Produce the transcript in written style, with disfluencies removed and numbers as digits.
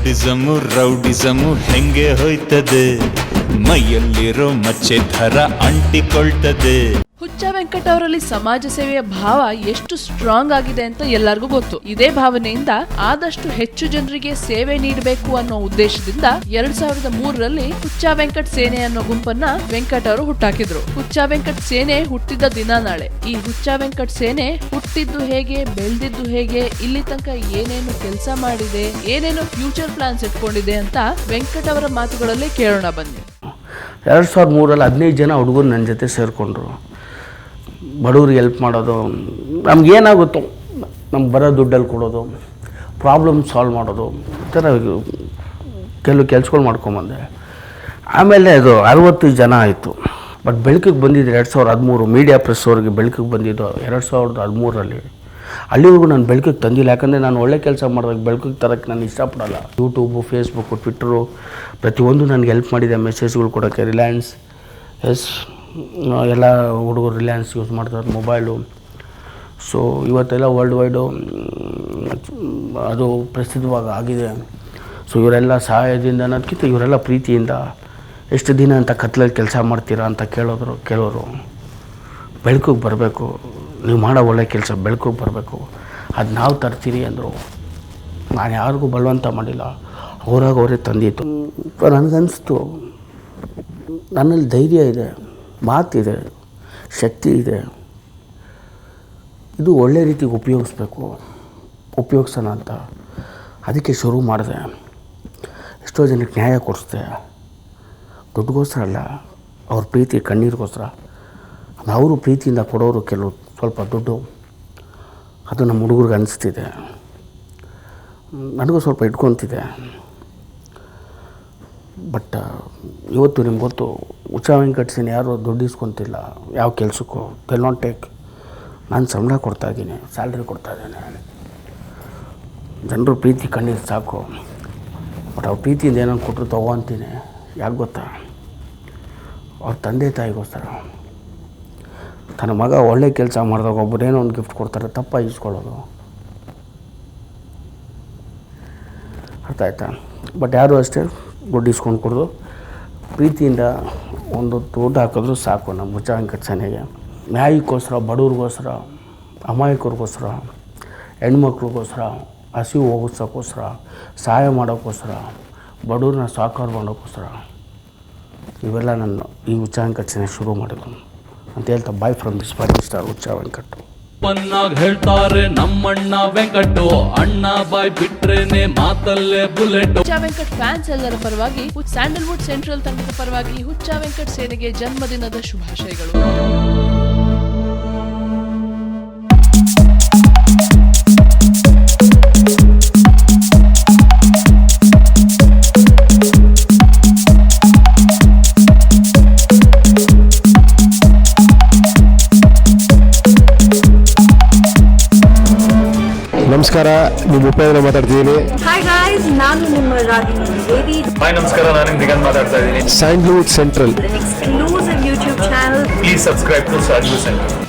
Rowdyism ಹೆಂಗೆ ಹೋಯ್ತದೆ, ಮೈಯಲ್ಲಿರೋ ಮಚ್ಚೆ ಥರ ಅಂಟಿಕೊಳ್ತದೆ. ಹುಚ್ಚ ವೆಂಕಟ್ ಅವರಲ್ಲಿ ಸಮಾಜ ಸೇವೆಯ ಭಾವ ಎಷ್ಟು ಸ್ಟ್ರಾಂಗ್ ಆಗಿದೆ ಅಂತ ಎಲ್ಲರಿಗೂ ಗೊತ್ತು. ಇದೇ ಭಾವನೆಯಿಂದ ಆದಷ್ಟು ಹೆಚ್ಚು ಜನರಿಗೆ ಸೇವೆ ನೀಡಬೇಕು ಅನ್ನೋ ಉದ್ದೇಶದಿಂದ 2003ರಲ್ಲಿ ಹುಚ್ಚ ವೆಂಕಟ್ ಸೇನೆ ಅನ್ನೋ ಗುಂಪನ್ನ ವೆಂಕಟ್ ಅವರು ಹುಟ್ಟಾಕಿದ್ರು. ಹುಚ್ಚ ವೆಂಕಟ್ ಸೇನೆ ಹುಟ್ಟಿದ ದಿನ ನಾಳೆ. ಈ ಹುಚ್ಚ ವೆಂಕಟ್ ಸೇನೆ ಹುಟ್ಟಿದ್ದು ಹೇಗೆ, ಬೆಳೆದಿದ್ದು ಹೇಗೆ, ಇಲ್ಲಿ ತನಕ ಏನೇನು ಕೆಲಸ ಮಾಡಿದೆ, ಏನೇನು ಫ್ಯೂಚರ್ ಪ್ಲಾನ್ಸ್ ಇಟ್ಕೊಂಡಿದೆ ಅಂತ ವೆಂಕಟ್ ಅವರ ಮಾತುಗಳಲ್ಲೇ ಕೇಳೋಣ ಬನ್ನಿ. 2003ರಲ್ಲಿ 15 ಜನ ಹುಡುಗರು ನನ್ನ ಜೊತೆ ಸೇರಿಕೊಂಡ್ರು. ಬಡವ್ರಿಗೆ ಹೆಲ್ಪ್ ಮಾಡೋದು, ನಮಗೇನಾಗುತ್ತೋ ನಮ್ಗೆ ಬರೋ ದುಡ್ಡಲ್ಲಿ ಕೊಡೋದು, ಪ್ರಾಬ್ಲಮ್ ಸಾಲ್ವ್ ಮಾಡೋದು, ಈ ಥರ ಕೆಲವು ಕೆಲ್ಸಗಳು ಮಾಡ್ಕೊಂಬಂದೆ. ಆಮೇಲೆ ಅದು 60 ಜನ ಆಯಿತು. ಬಟ್ ಬೆಳಕಿಗೆ ಬಂದಿದ್ದು 2013 ಮೀಡಿಯಾ ಪ್ರೆಸ್ ಅವ್ರಿಗೆ ಬೆಳಕಿಗೆ ಬಂದಿದ್ದು 2013ರಲ್ಲಿ. ಅಲ್ಲಿವರೆಗೂ ನಾನು ಬೆಳಕಿಗೆ ತಂದಿಲ್ಲ, ಯಾಕಂದರೆ ನಾನು ಒಳ್ಳೆ ಕೆಲಸ ಮಾಡಿದಾಗ ಬೆಳಕಿಗೆ ತರೋಕ್ಕೆ ನಾನು ಇಷ್ಟಪಡಲ್ಲ. ಯೂಟ್ಯೂಬು, ಫೇಸ್ಬುಕ್ಕು, ಟ್ವಿಟ್ಟರು ಪ್ರತಿಯೊಂದು ನನಗೆ ಹೆಲ್ಪ್ ಮಾಡಿದೆ. ಮೆಸೇಜ್ಗಳು ಕೊಡೋಕ್ಕೆ ರಿಲಯನ್ಸ್ ಎಲ್ಲ ಹುಡುಗರು ರಿಲಯನ್ಸ್ ಯೂಸ್ ಮಾಡ್ತಾರೆ ಮೊಬೈಲು. ಸೊ ಇವತ್ತೆಲ್ಲ ವರ್ಲ್ಡ್ ವೈಡು ಅದು ಪ್ರಸಿದ್ಧವಾಗಿ ಆಗಿದೆ. ಸೊ ಇವರೆಲ್ಲ ಸಹಾಯದಿಂದ ಅನ್ನೋದಕ್ಕಿಂತ ಇವರೆಲ್ಲ ಪ್ರೀತಿಯಿಂದ ಎಷ್ಟು ದಿನ ಅಂತ ಕತ್ಲಲ್ಲಿ ಕೆಲಸ ಮಾಡ್ತೀರಾ ಅಂತ ಕೇಳೋದ್ರು. ಕೆಲವರು ಬೆಳಕಿಗೆ ಬರಬೇಕು, ನೀವು ಮಾಡೋ ಒಳ್ಳೆ ಕೆಲಸ ಬೆಳಕಿಗೆ ಬರಬೇಕು, ಅದು ನಾವು ತರ್ತೀರಿ ಅಂದರು. ನಾನು ಯಾರಿಗೂ ಬಲವಂತ ಮಾಡಿಲ್ಲ, ಅವರೇ ತಂದಿತ್ತು. ನನಗನ್ನಿಸ್ತು ನನ್ನಲ್ಲಿ ಧೈರ್ಯ ಇದೆ, ಮಾತಿದೆ, ಶಕ್ತಿ ಇದೆ, ಇದು ಒಳ್ಳೆ ರೀತಿಗೆ ಉಪಯೋಗಿಸೋಣ ಅಂತ ಅದಕ್ಕೆ ಶುರು ಮಾಡಿದೆ. ಎಷ್ಟೋ ಜನಕ್ಕೆ ನ್ಯಾಯ ಕೊಡಿಸ್ದೆ, ದುಡ್ಡುಗೋಸ್ಕರ ಅಲ್ಲ, ಅವ್ರ ಪ್ರೀತಿ ಕಣ್ಣೀರಿಗೋಸ್ಕರ. ಅವರು ಪ್ರೀತಿಯಿಂದ ಕೊಡೋರು ಕೆಲವು ಸ್ವಲ್ಪ ದುಡ್ಡು, ಅದು ನಮ್ಮ ಹುಡುಗರಿಗೆ ಅನಿಸ್ತಿದೆ, ನನಗೂ ಸ್ವಲ್ಪ ಇಟ್ಕೊತಿದೆ. ಬಟ್ ಇವತ್ತು ನಿಮ್ಗೆ ಗೊತ್ತು, ಹುಚ್ಚ ವೆಂಕಟ್ ಸೇನೆ ಯಾರು ದುಡ್ಡು ಇಸ್ಕೊತಿಲ್ಲ ಯಾವ ಕೆಲಸಕ್ಕೂ. Will not take. ನಾನು ಸಂಬಳ ಕೊಡ್ತಾಯಿದ್ದೀನಿ, ಸ್ಯಾಲ್ರಿ ಕೊಡ್ತಾಯಿದ್ದೇನೆ. ಜನರು ಪ್ರೀತಿ ಕಣ್ಣೀರು ಸಾಕು. ಬಟ್ ಅವ್ರ ಪ್ರೀತಿಯಿಂದ ಏನೋ ಕೊಟ್ಟರು ತೊಗೊತೀನಿ. ಯಾಕೆ ಗೊತ್ತಾ, ಅವ್ರ ತಂದೆ ತಾಯಿಗೋಸ್ಕರ. ತನ್ನ ಮಗ ಒಳ್ಳೆ ಕೆಲಸ ಮಾಡಿದಾಗ ಒಬ್ಬರೇನೋ ಒಂದು ಗಿಫ್ಟ್ ಕೊಡ್ತಾರೆ, ತಪ್ಪ ಇಸ್ಕೊಳ್ಳೋದು. ಅರ್ಥ ಆಯ್ತಾ? ಬಟ್ ಯಾರು ಅಷ್ಟೇ ದುಡ್ಡು ಇಸ್ಕೊಂಡು ಕೊಡೋದು, ಪ್ರೀತಿಯಿಂದ ಒಂದು ಊಟ ಹಾಕಿದ್ರು ಸಾಕು. ನಮ್ಮ ಹುಚ್ಚ ವೆಂಕಟ್ ಸೇನೆಗೆ ನ್ಯಾಯಕ್ಕೋಸ್ಕರ, ಬಡವ್ರಿಗೋಸ್ಕರ, ಅಮಾಯಕರಿಗೋಸ್ಕರ, ಹೆಣ್ಮಕ್ಳಿಗೋಸ್ಕರ, ಹಸಿವು ಹೋಗಿಸೋಕ್ಕೋಸ್ಕರ, ಸಹಾಯ ಮಾಡೋಕ್ಕೋಸ್ಕರ, ಬಡವ್ರನ್ನ ಸಾಕಾರ ಮಾಡೋಕ್ಕೋಸ್ಕರ ಇವೆಲ್ಲ ನಾನು ಈ ಹುಚ್ಚ ವೆಂಕಟ್ ಸೇನೆ ಶುರು ಮಾಡಿದ್ದು ಅಂತ ಹೇಳ್ತಾ ಬಾಯ್ from this five star Huccha Venkat. ಹೇಳ್ತಾರೆ ನಮ್ಮಣ್ಣ ವೆಂಕಟು, ಅಣ್ಣ ಬಾಯ್ ಬಿಟ್ರೇನೆ ಮಾತಲ್ಲೇ ಬುಲೆಟ್. ಹುಚ್ಚ ವೆಂಕಟ್ ಫ್ಯಾನ್ಸ್ ಎಲ್ಲರ ಪರವಾಗಿ, ಸ್ಯಾಂಡಲ್ವುಡ್ ಸೆಂಟ್ರಲ್ ತಂಡದ ಪರವಾಗಿ ಹುಚ್ಚ ವೆಂಕಟ್ ಸೇನೆಗೆ ಜನ್ಮದಿನದ ಶುಭಾಶಯಗಳು. ನಮಸ್ಕಾರ, ನಿಮ್ಮ ಉಪೇಂದ್ರ ಮಾತಾಡ್ತಿದ್ದೀನಿ. ಹಾಯ್ ಗೈಸ್, ನಾನು ನಿಮ್ಮ ರಾಗಿಣಿ ದೇವಿ. ಹಾಯ್ ನಮಸ್ಕಾರ, ನಾನು ದಿಗಂತ್ ಮಾತಾಡ್ತಾ ಇದ್ದೀನಿ. Sandalwood Central exclusive YouTube channel. Please subscribe to Sandalwood central.